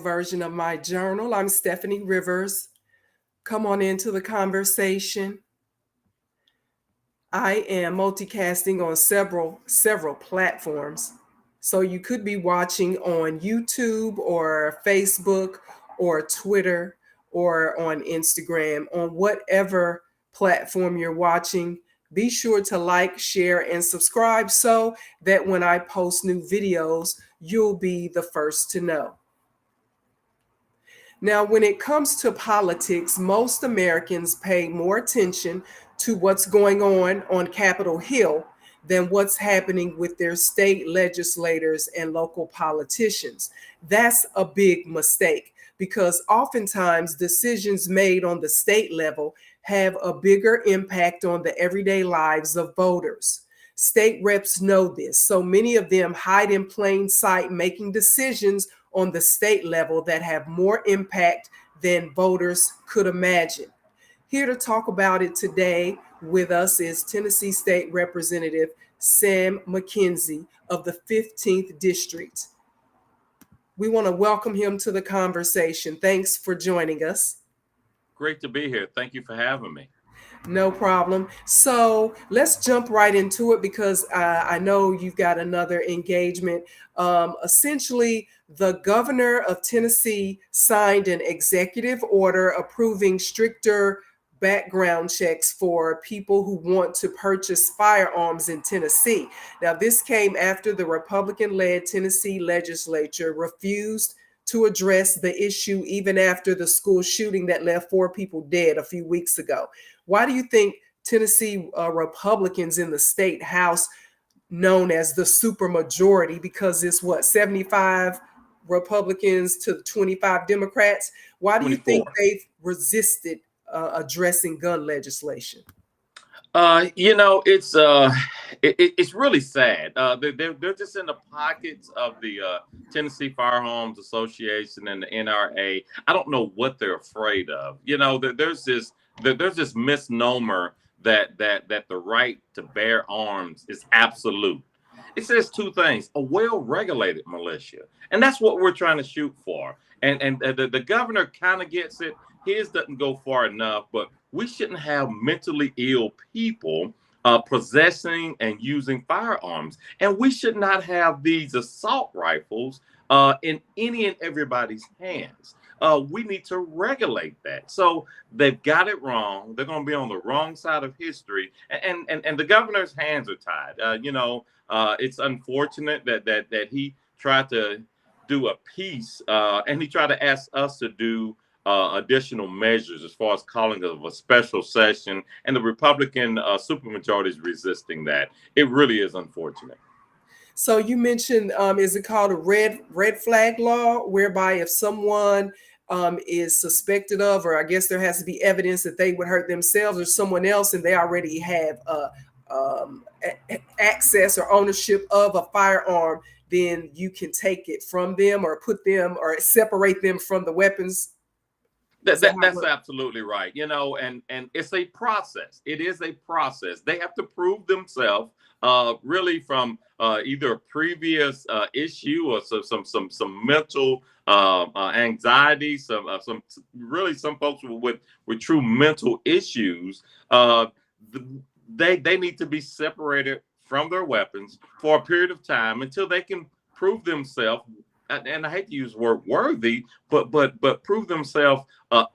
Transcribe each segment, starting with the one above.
version of my journal. I'm Stephanie Rivers. Come on into the conversation. I am multicasting on several platforms. So you could be watching on YouTube or Facebook or Twitter or on Instagram, on whatever platform you're watching. Be sure to like, share, and subscribe so that when I post new videos, you'll be the first to know. Now, when it comes to politics, most Americans pay more attention to what's going on Capitol Hill than what's happening with their state legislators and local politicians. That's a big mistake because oftentimes decisions made on the state level have a bigger impact on the everyday lives of voters. State reps know this, so many of them hide in plain sight, making decisions on the state level that have more impact than voters could imagine. Here to talk about it today with us is Tennessee State Representative Sam McKenzie of the 15th District. We want to welcome him to the conversation. Thanks for joining us. Great to be here. Thank you for having me. No problem. So let's jump right into it because I know you've got another engagement. Essentially, the governor of Tennessee signed an executive order approving stricter background checks for people who want to purchase firearms in Tennessee. Now, this came after the Republican-led Tennessee legislature refused to address the issue even after the school shooting that left 4 people dead a few weeks ago. Why do you think Tennessee Republicans in the state house, known as the supermajority, because it's 75 Republicans to 25 Democrats, why do you 24. think they've resisted addressing gun legislation? It's really sad. They're just in the pockets of the Tennessee Firearms Association and the NRA. I don't know what they're afraid of. There's this misnomer that the right to bear arms is absolute. It says 2 things: a well-regulated militia, and that's what we're trying to shoot for. And the governor kind of gets it. His doesn't go far enough, but we shouldn't have mentally ill people possessing and using firearms. And we should not have these assault rifles in any and everybody's hands. We need to regulate that. So they've got it wrong. They're going to be on the wrong side of history. And the governor's hands are tied. It's unfortunate that he tried to do a piece and he tried to ask us to do additional measures as far as calling of a special session, and the Republican supermajority is resisting that. It really is unfortunate. So you mentioned, is it called a red flag law, whereby if someone is suspected of, or I guess there has to be evidence that they would hurt themselves or someone else, and they already have access or ownership of a firearm, then you can take it from them or put them or separate them from the weapons. That's absolutely right. And it's a process. It is a process. They have to prove themselves really from either a previous issue or some mental anxiety, some folks with true mental issues. They need to be separated from their weapons for a period of time until they can prove themselves. And I hate to use the word worthy, but prove themselves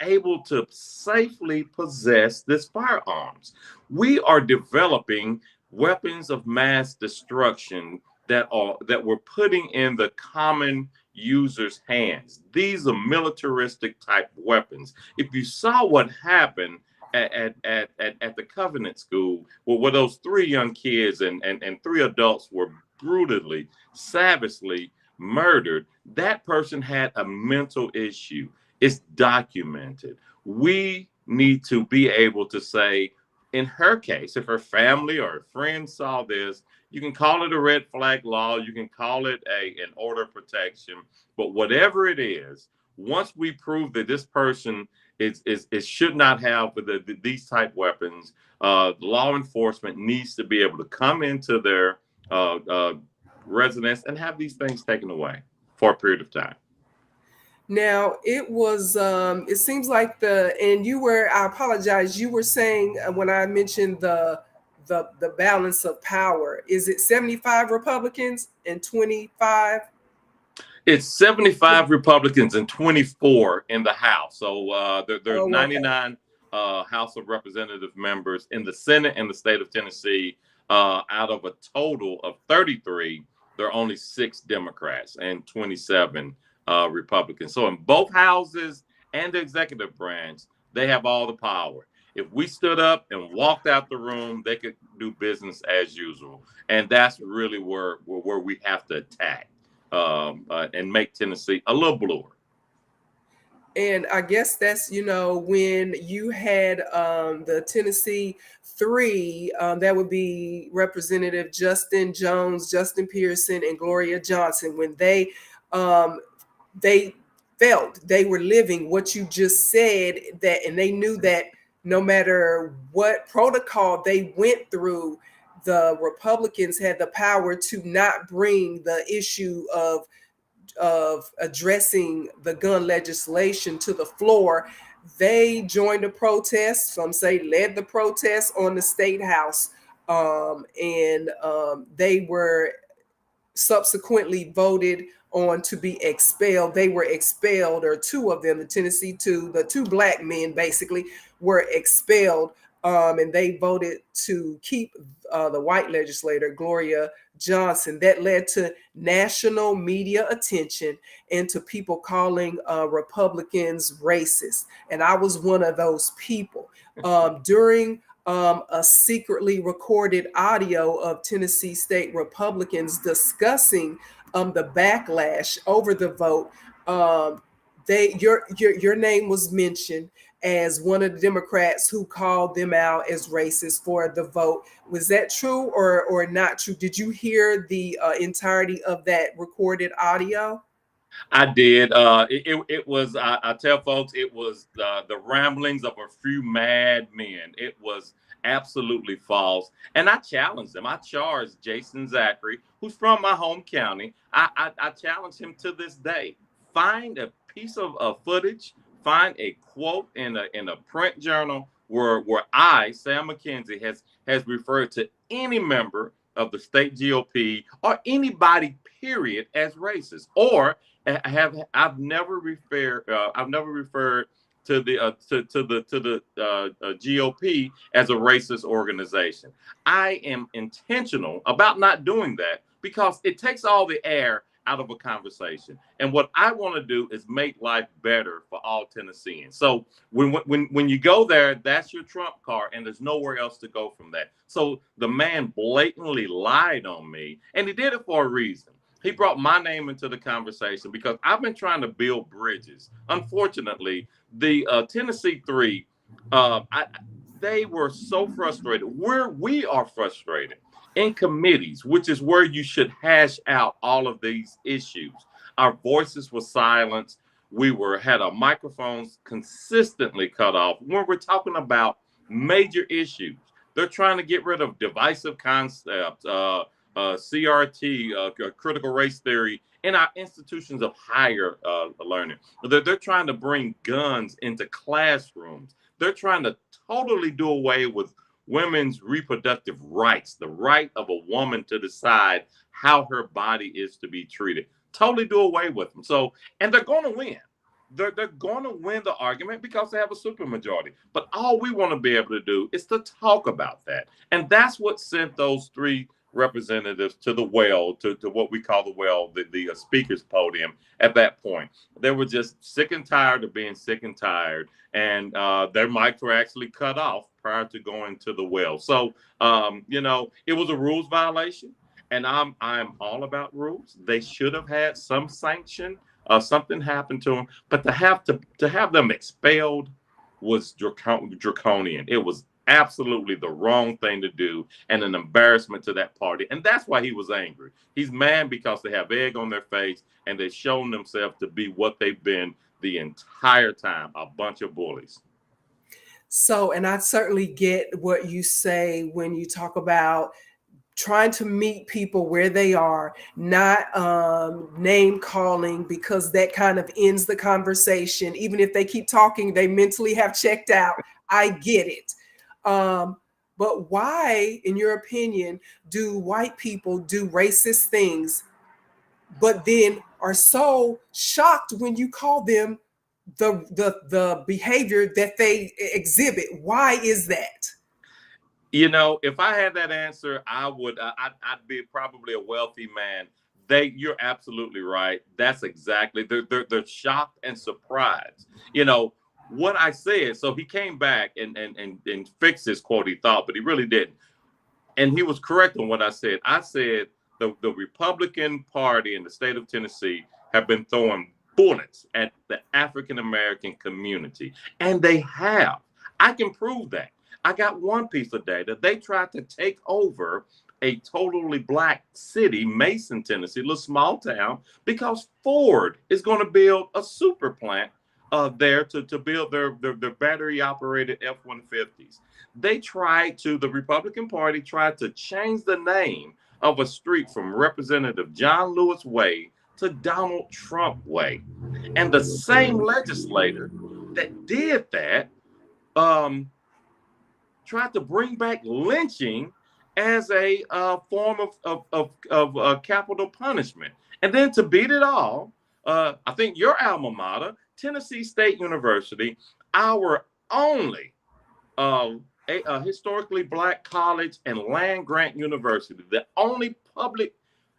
able to safely possess this firearms. We are developing weapons of mass destruction that we're putting in the common user's hands. These are militaristic type weapons. If you saw what happened at the Covenant School, where those 3 young kids and 3 adults were brutally, savagely murdered, that person had a mental issue. It's documented. We need to be able to say, in her case, if her family or her friends saw this, you can call it a red flag law, you can call it an order of protection, but whatever it is, once we prove that this person should not have these type weapons, law enforcement needs to be able to come into their residents and have these things taken away for a period of time. Now it was. It seems like and you were. I apologize. You were saying when I mentioned the balance of power. Is it 75 Republicans and 25? It's 75 Republicans and 24 in the House. So there's Oh, okay. 99 House of Representative members in the Senate in the state of Tennessee. Out of a total of 33, there are only 6 Democrats and 27 Republicans. So in both houses and the executive branch, they have all the power. If we stood up and walked out the room, they could do business as usual. And that's really where we have to attack and make Tennessee a little bluer. And I guess that's, when you had the Tennessee three, that would be Representative Justin Jones, Justin Pearson, and Gloria Johnson, when they felt they were living what you just said, and they knew that no matter what protocol they went through, the Republicans had the power to not bring the issue of addressing the gun legislation to the floor. They joined a protest, some say led the protest on the state house, and they were subsequently voted on to be expelled. They were expelled, or two of them, the Tennessee two, the two black men basically were expelled, and they voted to keep the white legislator, Gloria Johnson. That led to national media attention and to people calling Republicans racist. And I was one of those people. During a secretly recorded audio of Tennessee state Republicans discussing the backlash over the vote. Your name was mentioned as one of the Democrats who called them out as racist for the vote. Was that true or not true? Did you hear the entirety of that recorded audio? I did. It was. I tell folks it was the ramblings of a few mad men. It was absolutely false, and I challenged them. I charged Jason Zachary, who's from my home county. I challenged him to this day. Find a piece of footage. Find a quote in a print journal where I, Sam McKenzie, has referred to any member of the state GOP or anybody period as racist, or I've never referred to the GOP as a racist organization. I am intentional about not doing that because it takes all the air out of a conversation. And what I want to do is make life better for all Tennesseans. So when you go there, that's your trump card, and there's nowhere else to go from that. So the man blatantly lied on me, and he did it for a reason. He brought my name into the conversation because I've been trying to build bridges. Unfortunately, the Tennessee three, they were so frustrated. We are frustrated in committees, which is where you should hash out all of these issues. Our voices were silenced. We had our microphones consistently cut off when we're talking about major issues. They're trying to get rid of divisive concepts, CRT, critical race theory, in our institutions of higher learning. They're trying to bring guns into classrooms. They're trying to totally do away with women's reproductive rights, the right of a woman to decide how her body is to be treated. Totally do away with them. So, and they're going to win. They're going to win the argument because they have a supermajority. But all we want to be able to do is to talk about that. And that's what sent those 3 representatives to the well, to what we call the well, the speaker's podium at that point. They were just sick and tired of being sick and tired. And their mics were actually cut off prior to going to the well. So, it was a rules violation. And I'm all about rules. They should have had some sanction. Something happened to them, but to have them expelled was draconian. It was absolutely the wrong thing to do and an embarrassment to that party. And that's why he was angry. He's mad because they have egg on their face and they've shown themselves to be what they've been the entire time, a bunch of bullies. So, and I certainly get what you say when you talk about trying to meet people where they are, not name calling, because that kind of ends the conversation. Even if they keep talking, they mentally have checked out. I get it. But why, in your opinion, do white people do racist things, but then are so shocked when you call them the behavior that they exhibit? Why is that? If I had that answer, I'd be probably a wealthy man. You're absolutely right. That's exactly, they're shocked and surprised. What I said. So he came back and fixed his quote, he thought, but he really didn't. And he was correct on what I said. I said the Republican Party in the state of Tennessee have been throwing bullets at the African American community, and they have. I can prove that. I got one piece of data. They tried to take over a totally black city, Mason, Tennessee, a little small town, because Ford is going to build a super plant there to build their battery operated F-150s. The Republican Party tried to change the name of a street from Representative John Lewis Way to Donald Trump Way. And the same legislator that did that tried to bring back lynching as a form of capital punishment. And then to beat it all, I think your alma mater, Tennessee State University, our only a historically black college and land grant university, the only public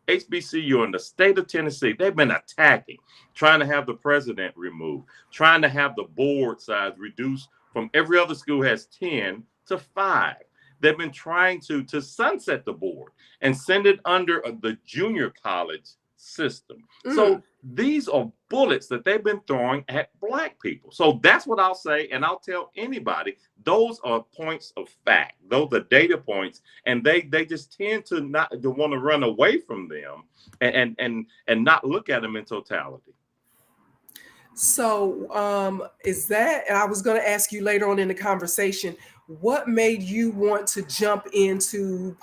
HBCU in the state of Tennessee, they've been attacking, trying to have the president removed, trying to have the board size reduced from every other school has 10 to 5. They've been trying to sunset the board and send it under the junior college system. So these are bullets that they've been throwing at black people. So that's what I'll say, and I'll tell anybody, those are points of fact. Those are data points, and they just tend to not to want to run away from them and not look at them in totality. So is that, and I was going to ask you later on in the conversation, what made you want to jump into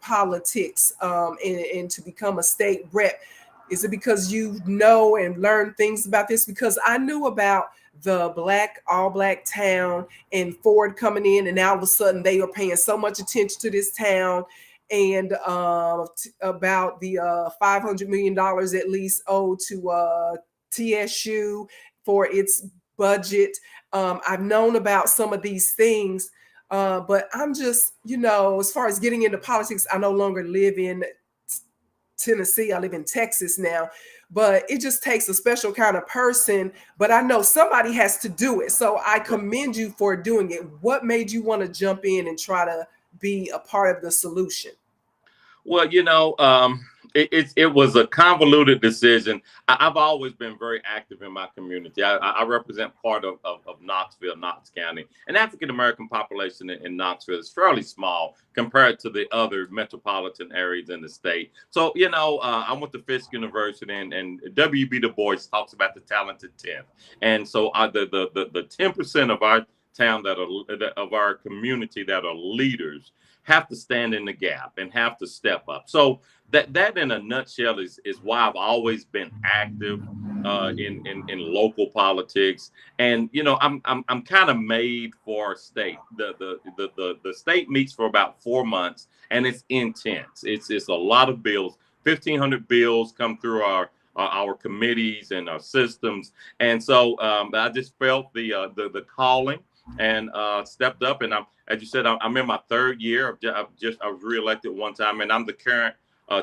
politics and to become a state rep? Is it because you know and learn things about this? Because I knew about the all black town and Ford coming in, and now all of a sudden they are paying so much attention to this town, and about the $500 million at least owed to TSU for its budget. I've known about some of these things, but I'm just, as far as getting into politics, I no longer live in Tennessee. I live in Texas now, but it just takes a special kind of person. But I know somebody has to do it. So I commend you for doing it. What made you want to jump in and try to be a part of the solution? Well, it was a convoluted decision. I've always been very active in my community. I represent part of Knoxville, Knox County. An African-American population in Knoxville is fairly small compared to the other metropolitan areas in the state. So, I went to Fisk University, and W.B. Du Bois talks about the talented 10th. And so the 10% of our town of our community that are leaders have to stand in the gap and have to step up. So that in a nutshell is why I've always been active in local politics. And I'm kind of made for our state. The state meets for about 4 months, and it's intense. It's a lot of bills. 1,500 bills come through our committees and our systems. And so I just felt the calling and stepped up. And as you said, I'm in my 3rd year. I was reelected one time, and I'm the current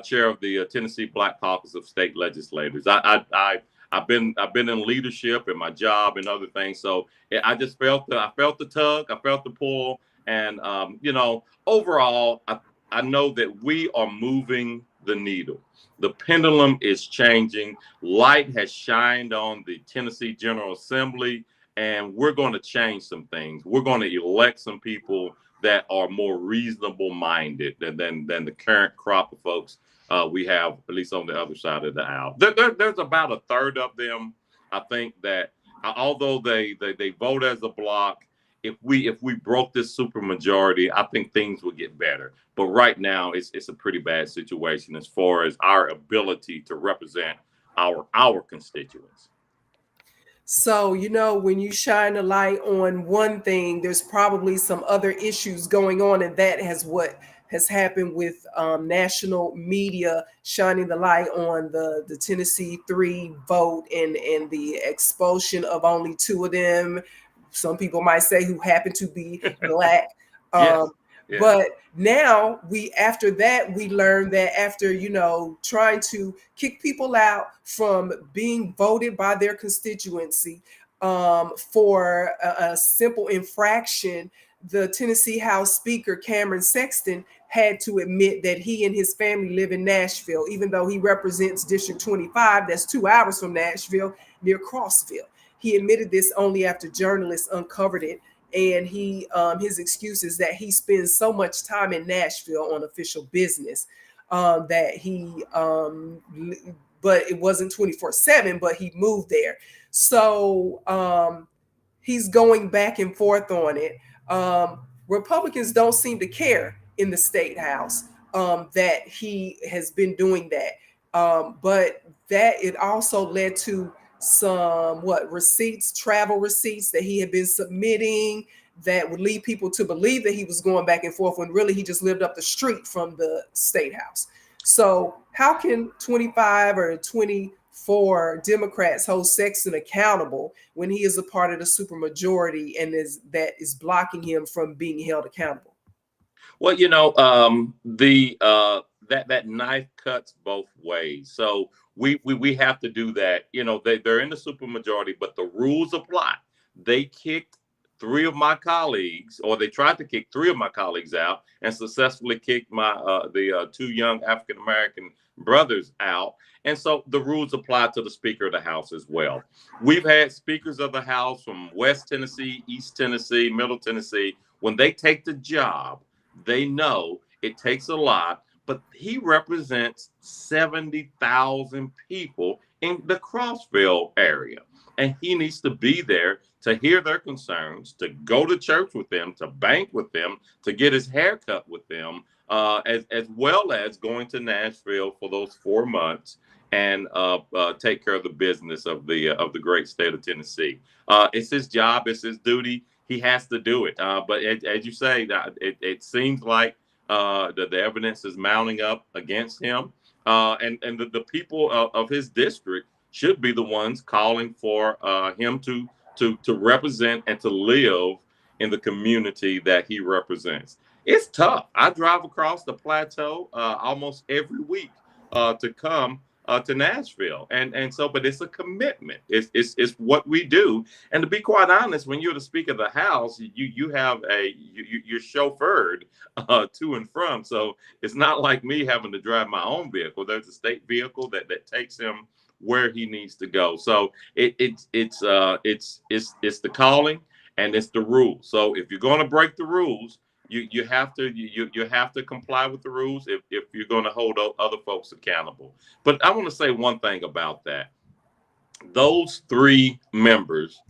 chair of the Tennessee Black Caucus of State Legislators. I've been in leadership in my job and other things. So I just felt the tug, I felt the pull, and overall, I know that we are moving the needle. The pendulum is changing. Light has shined on the Tennessee General Assembly, and we're going to change some things. We're going to elect some people that are more reasonable minded than the current crop of folks we have, at least on the other side of the aisle. There's about a third of them, I think, that although they vote as a block, if we broke this supermajority, I think things would get better. But right now, it's a pretty bad situation as far as our ability to represent our constituents. So, when you shine a light on one thing, there's probably some other issues going on, and that has what has happened with national media shining the light on the Tennessee 3 vote and the expulsion of only two of them. Some people might say who happen to be Black. Yes. Um, Yes. but now after that, we learned that after, trying to kick people out from being voted by their constituency for a simple infraction, the Tennessee House Speaker, Cameron Sexton, had to admit that he and his family live in Nashville, even though he represents District 25, that's 2 hours from Nashville, near Crossville. He admitted this only after journalists uncovered it. And his excuse is that he spends so much time in Nashville on official business that but it wasn't 24/7, but he moved there. So he's going back and forth on it. Republicans don't seem to care in the state house that he has been doing that. But that it also led to some travel receipts that he had been submitting that would lead people to believe that he was going back and forth when really he just lived up the street from the state house. So how can 25 or 24 Democrats hold Sexton accountable when he is a part of the supermajority and that is blocking him from being held accountable? Well, that knife cuts both ways. So we have to do that. They're in the supermajority, but the rules apply. They kicked three of my colleagues, or they tried to kick three of my colleagues out, and successfully kicked the two young African American brothers out. And so the rules apply to the Speaker of the House as well. We've had speakers of the House from West Tennessee, East Tennessee, Middle Tennessee. When they take the job, they know it takes a lot, but he represents 70,000 people in the Crossville area. And he needs to be there to hear their concerns, to go to church with them, to bank with them, to get his hair cut with them, as well as going to Nashville for those 4 months and take care of the business of the great state of Tennessee. It's his job, it's his duty. He has to do it. But as you say, it seems like the evidence is mounting up against him. And the people of his district should be the ones calling for him to represent and to live in the community that he represents. It's tough. I drive across the plateau almost every week to come to Nashville, and so, but it's a commitment. It's what we do. And to be quite honest, when you're the Speaker of the House, you're chauffeured to and from. So it's not like me having to drive my own vehicle. There's a state vehicle that takes him where he needs to go. So it's the calling and it's the rules. So if you're going to break the rules, you have to comply with the rules if you're going to hold other folks accountable. But I want to say one thing about that. Those three members,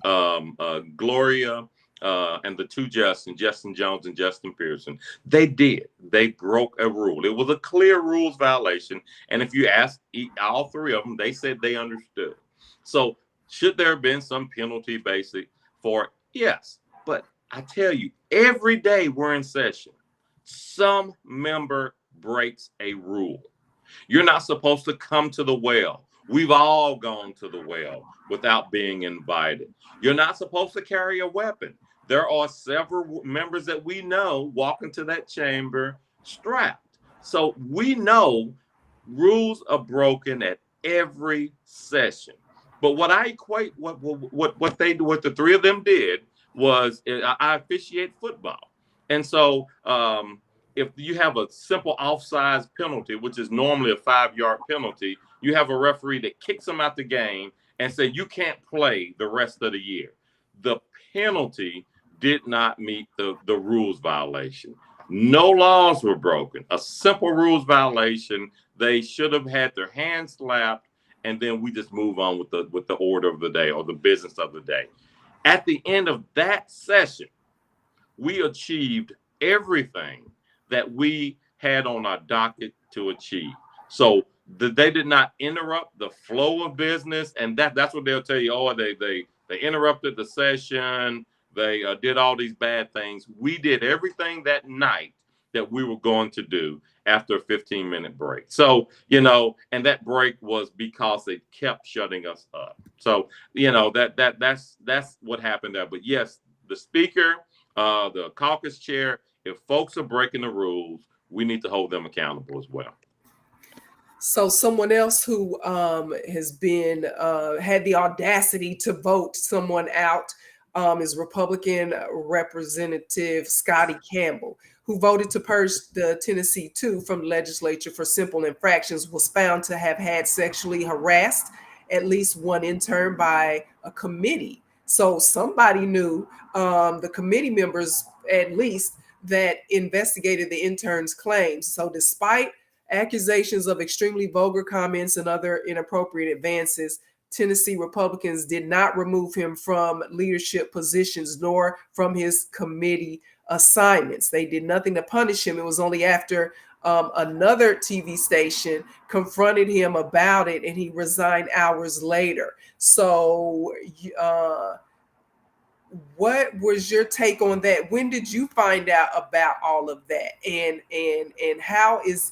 Gloria and the two Justin Jones and Justin Pearson, they broke a rule. It was a clear rules violation. And if you ask all three of them, they said they understood. So should there have been some penalty basic for it? Yes. But I tell you, every day we're in session, some member breaks a rule. You're not supposed to come to the well. We've all gone to the well without being invited. You're not supposed to carry a weapon. There are several members that we know walk into that chamber strapped. So we know rules are broken at every session. But what I equate what the three of them did was I officiate football. And so if you have a simple offsides penalty, which is normally a 5-yard penalty, you have a referee that kicks them out the game and say, you can't play the rest of the year. The penalty did not meet the rules violation. No laws were broken. A simple rules violation. They should have had their hands slapped, and then we just move on with the order of the day or the business of the day. At the end of that session, we achieved everything that we had on our docket to achieve. So they did not interrupt the flow of business, and that's what they'll tell you. Oh, they interrupted the session. They did all these bad things. We did everything that night that we were going to do after a 15-minute break. So, and that break was because they kept shutting us up. So, that's what happened there. But yes, the speaker, the caucus chair, if folks are breaking the rules, we need to hold them accountable as well. So someone else who has been had the audacity to vote someone out is Republican Representative Scotty Campbell, who voted to purge the Tennessee 2 from the legislature for simple infractions, was found to have had sexually harassed at least one intern by a committee. So somebody knew, the committee members at least, that investigated the intern's claims. So despite accusations of extremely vulgar comments and other inappropriate advances, Tennessee Republicans did not remove him from leadership positions nor from his committee assignments. They did nothing to punish him. It was only after another TV station confronted him about it, and he resigned hours later. So, what was your take on that? When did you find out about all of that? And how is,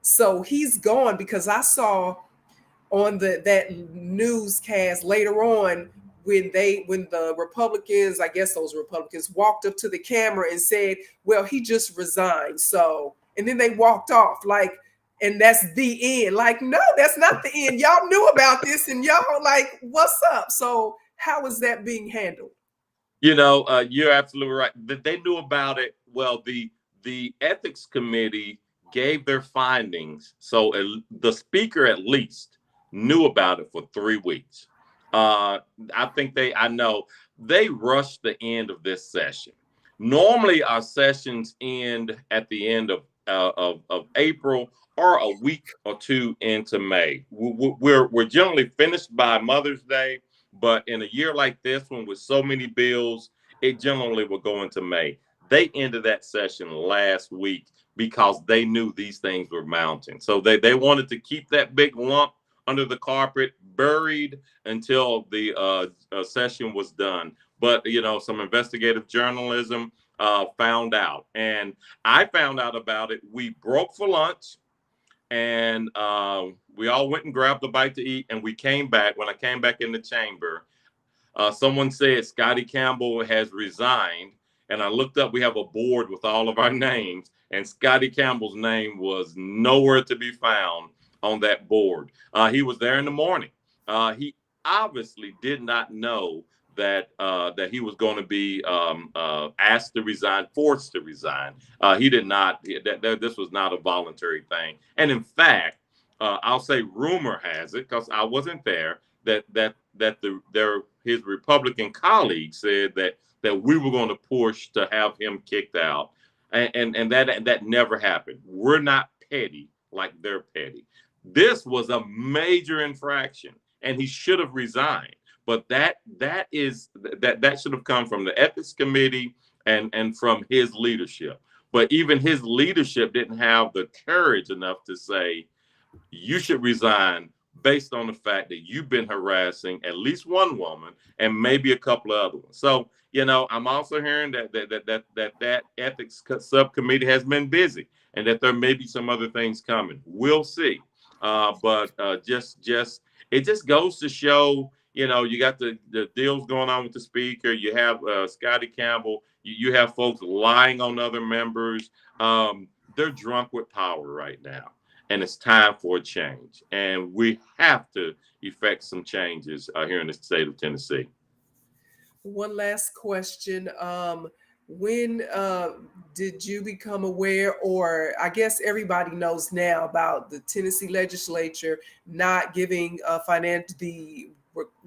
so he's gone? Because I saw on that newscast later on when the Republicans, I guess those Republicans, walked up to the camera and said, well, he just resigned. So, and then they walked off like, and that's the end. Like, no, that's not the end. Y'all knew about this and y'all like, what's up? So how is that being handled? You're absolutely right. They knew about it. Well, the ethics committee gave their findings. So the speaker at least knew about it for 3 weeks. I know they rushed the end of this session. Normally our sessions end at the end of April or a week or two into May. We're generally finished by Mother's Day, but in a year like this one with so many bills, it generally will go into May. They ended that session last week because they knew these things were mounting. So they wanted to keep that big lump under the carpet, buried until the session was done. But, some investigative journalism found out. And I found out about it. We broke for lunch. And we all went and grabbed a bite to eat. And we came back. When I came back in the chamber, someone said Scotty Campbell has resigned. And I looked up, we have a board with all of our names, and Scotty Campbell's name was nowhere to be found on that board. He was there in the morning. He obviously did not know that he was going to be asked to resign, forced to resign. He did not. This was not a voluntary thing. And in fact, I'll say rumor has it, because I wasn't there, that his Republican colleagues said that we were going to push to have him kicked out, and that never happened. We're not petty like they're petty. This was a major infraction, and he should have resigned. But that should have come from the ethics committee and from his leadership. But even his leadership didn't have the courage enough to say, you should resign based on the fact that you've been harassing at least one woman and maybe a couple of other ones. So, I'm also hearing that ethics subcommittee has been busy and that there may be some other things coming. We'll see. But it just goes to show, you got the deals going on with the speaker. You have Scotty Campbell. You have folks lying on other members. They're drunk with power right now. And it's time for a change. And we have to effect some changes here in the state of Tennessee. One last question. When did you become aware, or I guess everybody knows now, about the Tennessee legislature not giving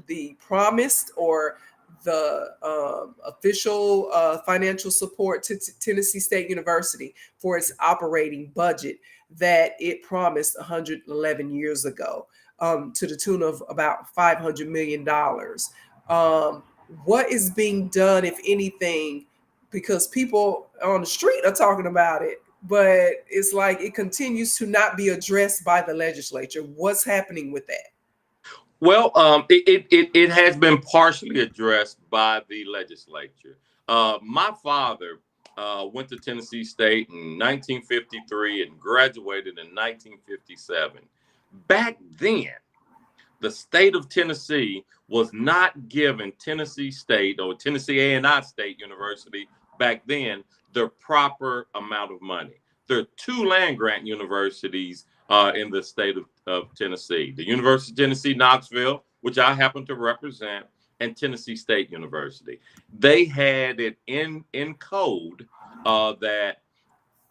the promised or the official financial support to Tennessee State University for its operating budget that it promised 111 years ago, to the tune of about $500 million. What is being done, if anything, because people on the street are talking about it, but it's like it continues to not be addressed by the legislature. What's happening with that? Well, it has been partially addressed by the legislature. My father went to Tennessee State in 1953 and graduated in 1957. Back then, the state of Tennessee was not giving Tennessee State or Tennessee A&I State University back then the proper amount of money. There are two land grant universities in the state of Tennessee: the University of Tennessee, Knoxville, which I happen to represent, and Tennessee State University. They had it in code that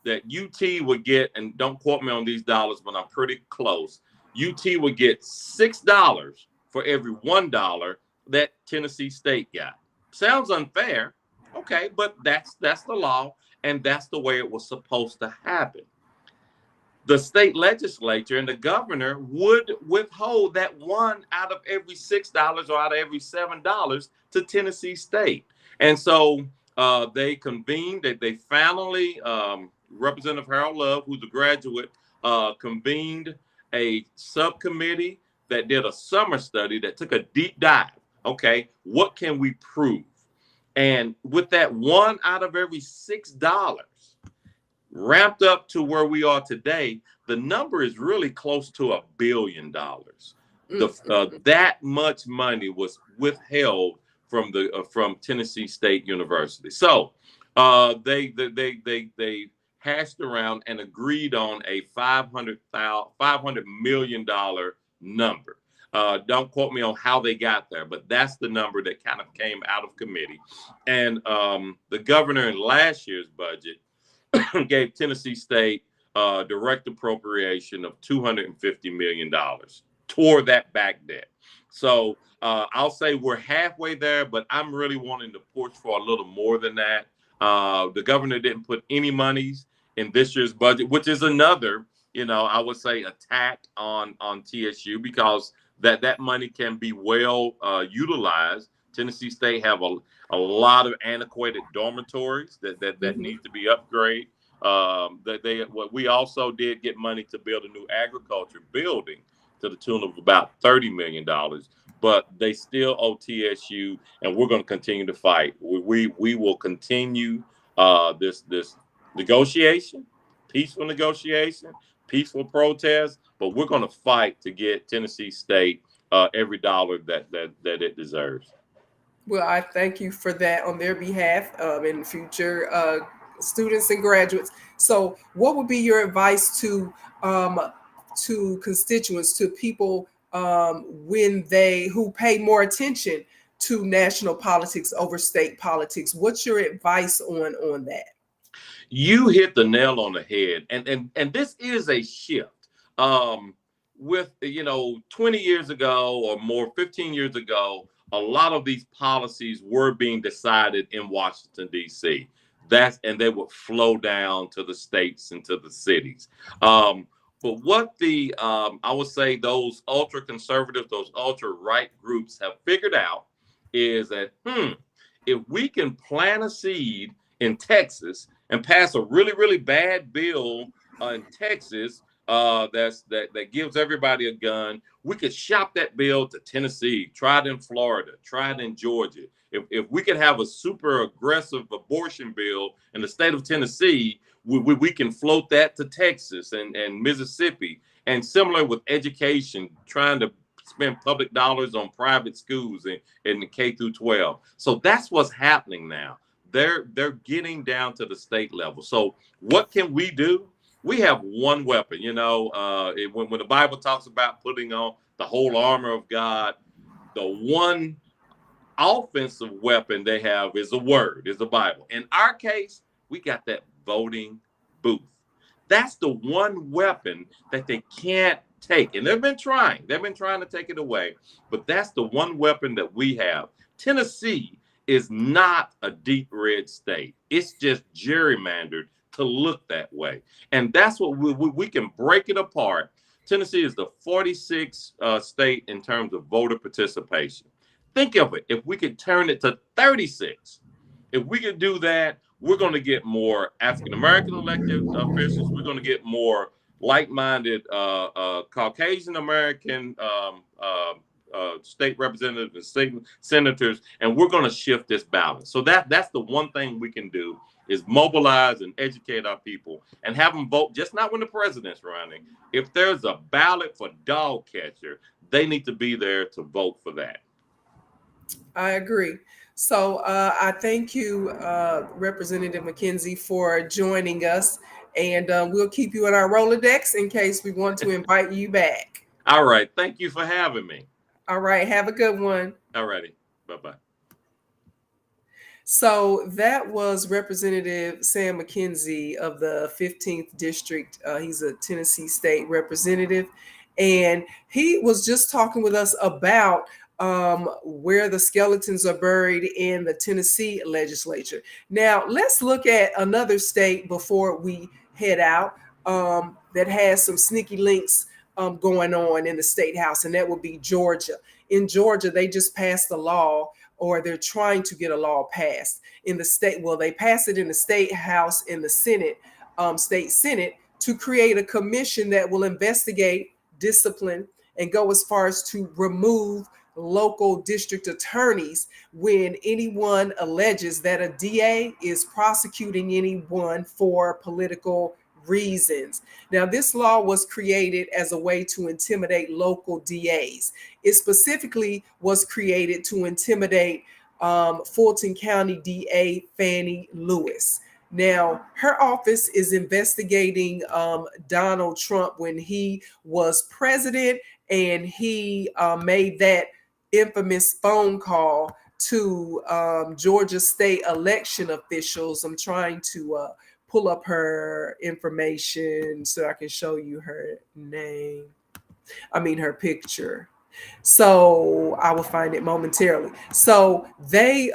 UT would get, and don't quote me on these dollars, but I'm pretty close. UT would get $6 for every $1 that Tennessee State got. Sounds unfair, okay, but that's the law, and that's the way it was supposed to happen. The state legislature and the governor would withhold that one out of every $6 or out of every $7 to Tennessee State. And so they convened, that they finally, Representative Harold Love, who's a graduate, convened a subcommittee that did a summer study that took a deep dive. Okay, what can we prove? And with that one out of every $6 ramped up to where we are today, the number is really close to $1 billion. That much money was withheld from Tennessee State University. So they hashed around and agreed on a $500 million number. Don't quote me on how they got there, but that's the number that kind of came out of committee. And the governor in last year's budget gave Tennessee State direct appropriation of $250 million toward that back debt. So I'll say we're halfway there, but I'm really wanting to push for a little more than that. The governor didn't put any monies in this year's budget, which is another, I would say, attack on TSU, because that money can be well utilized. Tennessee State have a lot of antiquated dormitories that need to be upgraded. We also did get money to build a new agriculture building to the tune of about $30 million, but they still owe TSU, and we're going to continue to fight. We will continue this negotiation, peaceful negotiation, peaceful protest, but we're going to fight to get Tennessee State every dollar that it deserves. Well, I thank you for that on their behalf in future students and graduates. So, what would be your advice to constituents, to people who pay more attention to national politics over state politics? What's your advice on that? You hit the nail on the head, and this is a shift. With 20 years ago or more, 15 years ago, a lot of these policies were being decided in Washington, D.C. And they would flow down to the states and to the cities. But what I would say those ultra conservative, those ultra right groups have figured out is that, if we can plant a seed in Texas and pass a really, really bad bill in Texas that gives everybody a gun, we could shop that bill to Tennessee, try it in Florida, try it in Georgia. If we could have a super aggressive abortion bill in the state of Tennessee, we can float that to Texas and Mississippi. And similar with education, trying to spend public dollars on private schools in the K through 12. So that's what's happening now. They're getting down to the state level. So what can we do? We have one weapon. When the Bible talks about putting on the whole armor of God, the one offensive weapon they have is the word, is the Bible. In our case, we got that voting booth. That's the one weapon that they can't take. And they've been trying to take it away, but that's the one weapon that we have. Tennessee is not a deep red state. It's just gerrymandered to look that way. And that's what we can break it apart. Tennessee is the 46th state in terms of voter participation. Think of it. If we could turn it to 36, if we could do that, we're going to get more African American elected officials. We're going to get more like-minded Caucasian American state representatives and state senators, and we're going to shift this balance. So that's the one thing we can do, is mobilize and educate our people and have them vote, just not when the president's running. If there's a ballot for dog catcher, they need to be there to vote for that. I agree. So I thank you, Representative McKenzie, for joining us, and we'll keep you in our Rolodex in case we want to invite you back. All right. Thank you for having me. All right. Have a good one. All righty. Bye-bye. So that was Representative Sam McKenzie of the 15th District. He's a Tennessee State representative, and he was just talking with us about where the skeletons are buried in the Tennessee legislature. Now, let's look at another state before we head out that has some sneaky links going on in the state house, and that would be Georgia. In Georgia, they just passed a law, or they're trying to get a law passed in the state. Well, they passed it in the state house, in the Senate, state Senate, to create a commission that will investigate, discipline, and go as far as to remove local district attorneys when anyone alleges that a DA is prosecuting anyone for political reasons. Now, this law was created as a way to intimidate local DAs. It specifically was created to intimidate Fulton County DA Fannie Lewis. Now, her office is investigating Donald Trump when he was president, and he made that infamous phone call to Georgia state election officials. I'm trying to pull up her information so I can show you her name. Her picture. So I will find it momentarily. So they,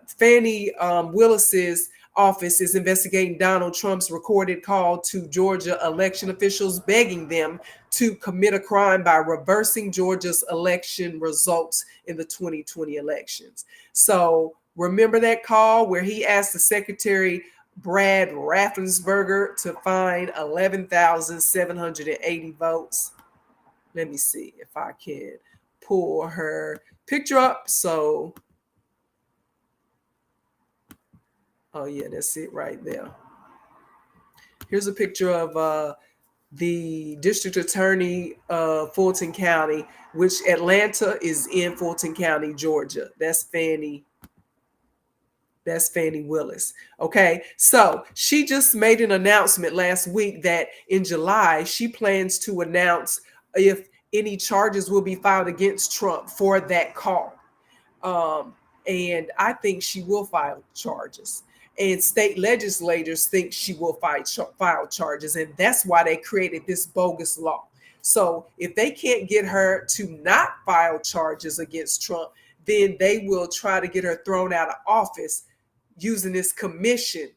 Fannie Willis's office is investigating Donald Trump's recorded call to Georgia election officials, begging them to commit a crime by reversing Georgia's election results in the 2020 elections. So remember that call where he asked the Secretary Brad Raffensperger to find 11,780 votes. Let me see if I can pull her picture up. So, oh yeah, that's it right there. Here's a picture of the district attorney of Fulton County, which Atlanta is in Fulton County, Georgia. That's Fannie Willis. Okay, so she just made an announcement last week that in July, she plans to announce if any charges will be filed against Trump for that call. And I think she will file charges. And state legislators think she will file charges. And that's why they created this bogus law. So if they can't get her to not file charges against Trump, then they will try to get her thrown out of office using this commission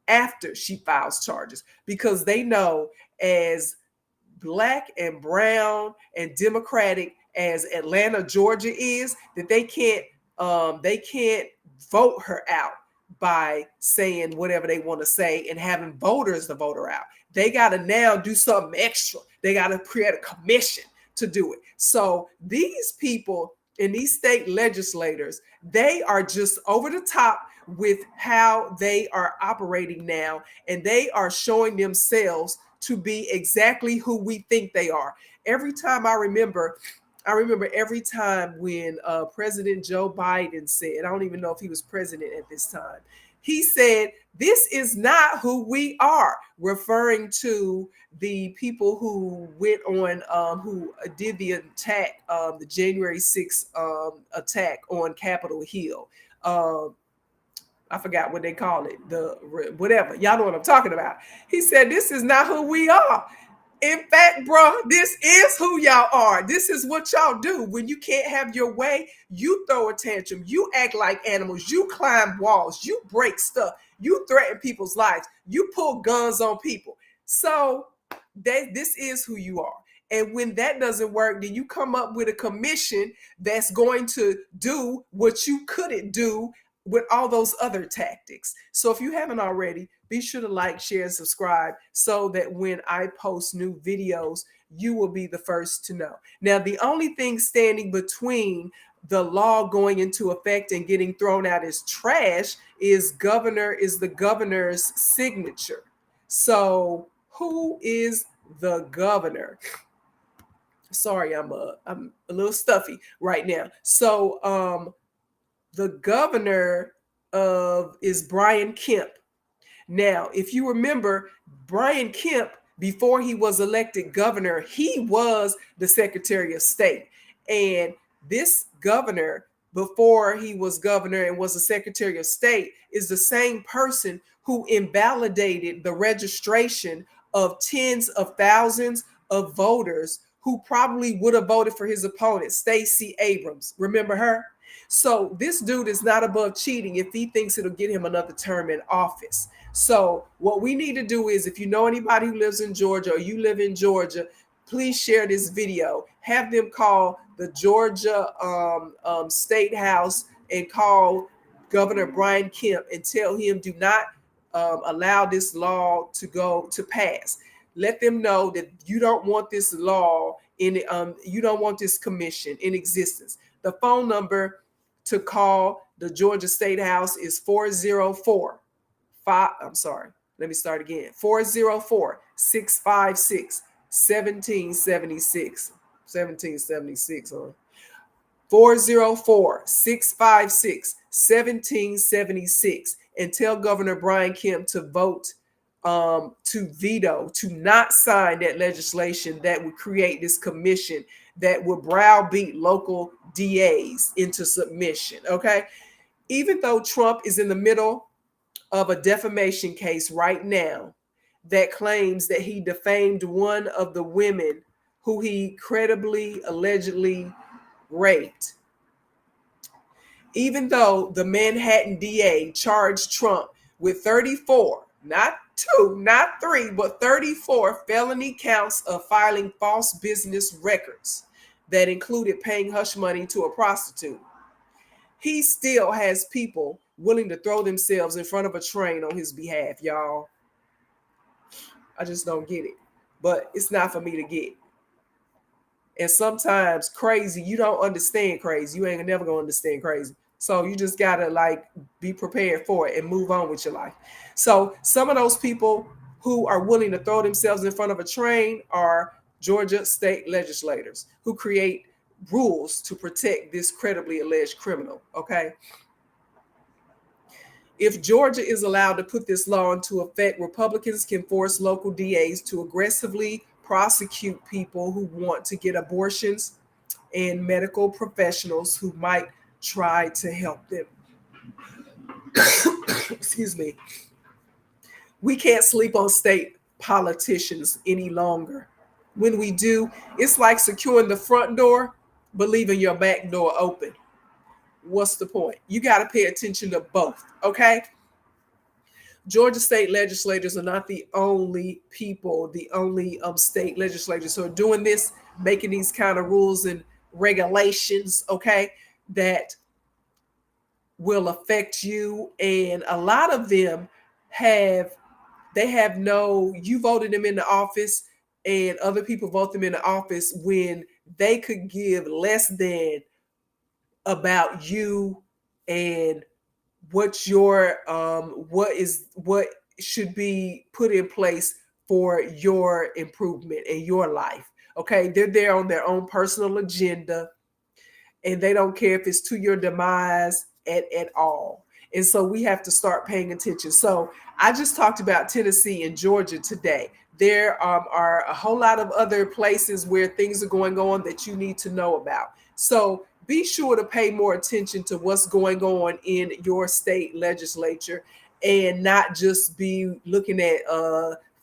after she files charges, because they know, as Black and brown and Democratic as Atlanta, Georgia is, that they can't vote her out by saying whatever they want to say and having voters to vote her out. They got to now do something extra. They got to create a commission to do it. So these people and these state legislators, they are just over the top with how they are operating now, and they are showing themselves to be exactly who we think they are. Every time I remember every time when President Joe Biden said, I don't even know if he was president at this time, he said, "This is not who we are," referring to the people who went on, who did the attack, the January 6th attack on Capitol Hill. I forgot what they call it, whatever. Y'all know what I'm talking about. He said, "This is not who we are. In fact, bro, this is who y'all are. This is what y'all do. When you can't have your way, you throw a tantrum. You act like animals. You climb walls. You break stuff. You threaten people's lives. You pull guns on people." So this is who you are. And when that doesn't work, then you come up with a commission that's going to do what you couldn't do with all those other tactics. So if you haven't already, be sure to like, share, and subscribe so that when I post new videos, you will be the first to know. Now, the only thing standing between the law going into effect and getting thrown out as trash is the governor's signature. So who is the governor? Sorry, I'm a little stuffy right now. So the governor of is Brian Kemp. Now, if you remember, Brian Kemp, before he was elected governor, he was the Secretary of State. And this governor, before he was governor and was the Secretary of State, is the same person who invalidated the registration of tens of thousands of voters who probably would have voted for his opponent, Stacey Abrams. Remember her? So this dude is not above cheating if he thinks it'll get him another term in office. So what we need to do is, if you know anybody who lives in Georgia or you live in Georgia, please share this video. Have them call the Georgia State House and call Governor Brian Kemp and tell him do not allow this law to pass. Let them know that you don't want this law you don't want this commission in existence. The phone number to call the Georgia State House is 404 I'm sorry. Let me start again. 404-656-1776. 1776, huh? 404-656-1776. And tell Governor Brian Kemp to vote to veto, to not sign that legislation that would create this commission that would browbeat local DAs into submission. Okay. Even though Trump is in the middle of a defamation case right now that claims that he defamed one of the women who he credibly, allegedly raped. Even though the Manhattan DA charged Trump with 34, not 2, not 3, but 34 felony counts of filing false business records that included paying hush money to a prostitute, he still has people willing to throw themselves in front of a train on his behalf, y'all. I just don't get it. But it's not for me to get. And sometimes crazy, you don't understand crazy. You ain't never gonna understand crazy. So you just gotta be prepared for it and move on with your life. So some of those people who are willing to throw themselves in front of a train are Georgia state legislators who create rules to protect this credibly alleged criminal. Okay. If Georgia is allowed to put this law into effect, Republicans can force local DAs to aggressively prosecute people who want to get abortions and medical professionals who might try to help them. Excuse me. We can't sleep on state politicians any longer. When we do, it's like securing the front door, but leaving your back door open. What's the point? You got to pay attention to both, okay? Georgia state legislators are not the only people, the only state legislators who are doing this, making these kind of rules and regulations, okay, that will affect you. And a lot of them you voted them into office and other people vote them into office when they could give less than about you and what should be put in place for your improvement in your life. Okay, they're there on their own personal agenda and they don't care if it's to your demise at all. And so we have to start paying attention. So I just talked about Tennessee and Georgia today. There are a whole lot of other places where things are going on that you need to know about. So be sure to pay more attention to what's going on in your state legislature and not just be looking at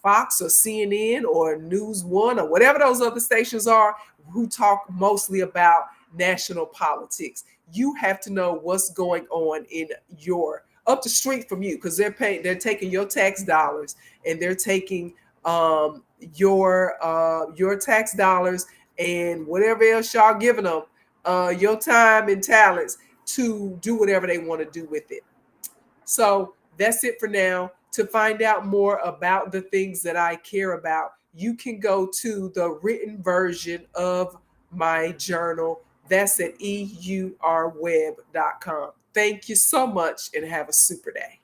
Fox or CNN or News One or whatever those other stations are who talk mostly about national politics. You have to know what's going on in your up the street from you, because they're taking your tax dollars and they're taking your tax dollars and whatever else y'all giving them, your time and talents to do whatever they want to do with it. So that's it for now. To find out more about the things that I care about, you can go to the written version of my journal. That's at eurweb.com. Thank you so much and have a super day.